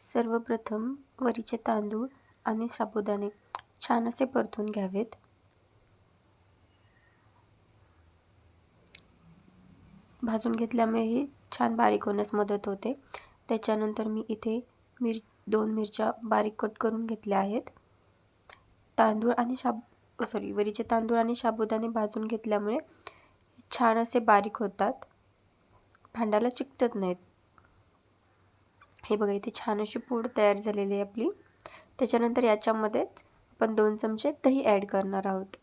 सर्वप्रथम वरीचे तांदूळ आणि साबुदाणे छान असे परतून घ्यावेत। भाजून घेतल्यामुळे हे छान बारीक होण्यास मदत होते। त्याच्यानंतर मी इथे 2 मिरच्या बारीक कट करून घेतल्या आहेत। वरीचे तांदूळ आणि साबुदाणे भाजून घेतल्यामुळे छान असे बारीक होतात, भांड्याला चिकटत नाहीत। हे बघा, इथे छान अशी पूड तयार झालेली आहे आपली। त्याच्यानंतर याच्यामध्येच आपण 2 चमचे दही ॲड करणार आहोत।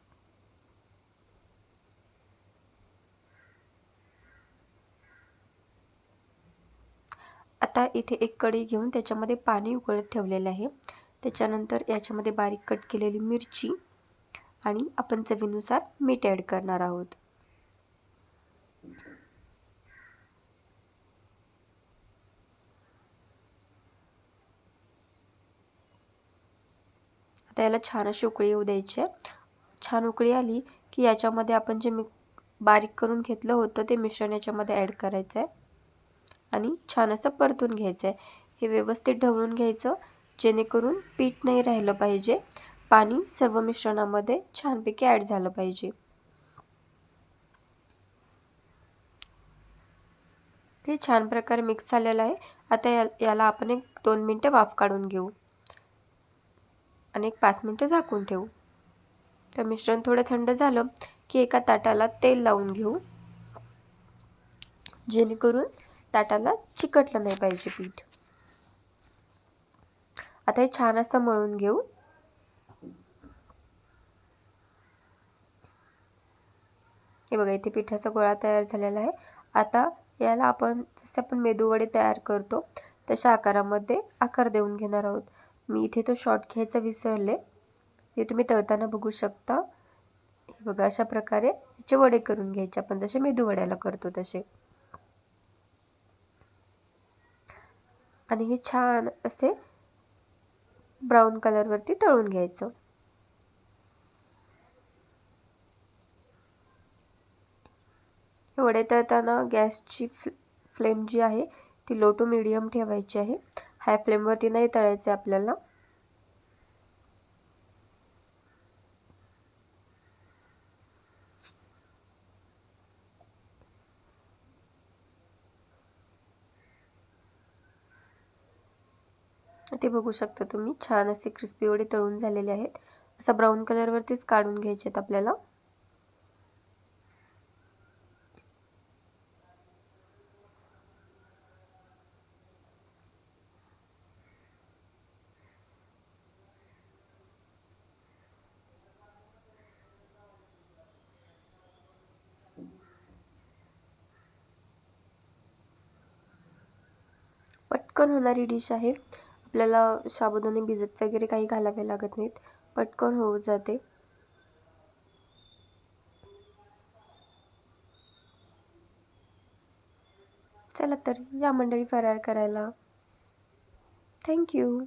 आता इथे एक कढई घेऊन त्याच्यामध्ये पाणी उकळत ठेवलेले आहे। त्याच्यानंतर याच्यामध्ये बारीक कट केलेली मिरची आणि आपण चवीनुसार मीठ ॲड करणार आहोत। आता याला छान अशी उकळी येऊ द्यायची आहे। छान उकळी आली की याच्यामध्ये आपण जे बारीक करून घेतलं होतं ते मिश्रण याच्यामध्ये ॲड करायचं आहे आणि छान असं परतून घ्यायचं आहे। हे व्यवस्थित ढवळून घ्यायचं, जेणेकरून पीठ नाही राहिलं पाहिजे, पाणी सर्व मिश्रणामध्ये छानपैकी ॲड झालं पाहिजे। ते छान प्रकारे मिक्स झालेलं आहे। आता याला आपण 1-2 मिनिटं वाफ काढून घेऊ आणि 5 मिनिटं झाकून ठेवू। तर मिश्रण थोडं थंड झालं की एका ताटाला तेल लावून घेऊ, जेणेकरून ताटाला चिकटलं नाही पाहिजे पीठ। आता हे छान असं मळून घेऊ। हे बघा, इथे पिठाचा गोळा तयार झालेला आहे। आता याला जसे आपण मेदूवडे तयार करतो तशा आकारामध्ये आकार देऊन घेणार आहोत। मी इथे तो शॉर्ट घ्यायचा विसरले, हे तुम्ही तळताना बघू शकता। हे बघा, अशा प्रकारे याचे वडे करून घ्यायचे, आपण जसे मेदूवड्याला करतो तसे। आणि हे छान असे ब्राऊन कलरवरती तळून घ्यायचं। वडे तळताना गॅसची फ्लेम जी आहे ती लो टू मीडियम ठेवायची आहे। हाय फ्लेमवरती नाही तळायचे आपल्याला। ते बघू शकता तुम्ही, छान असे क्रिस्पी वडे तळून झालेले आहेत। असा ब्राऊन कलरवरतीच काढून घ्यायचे आहेत आपल्याला। पटकन होणारी डिश आहे, आपल्याला साबुदाणे भिजत वगैरे काही घालावे लागत नाहीत, पटकन होऊन जाते। चला तर या मंडळी फराळ करायला। थँक्यू।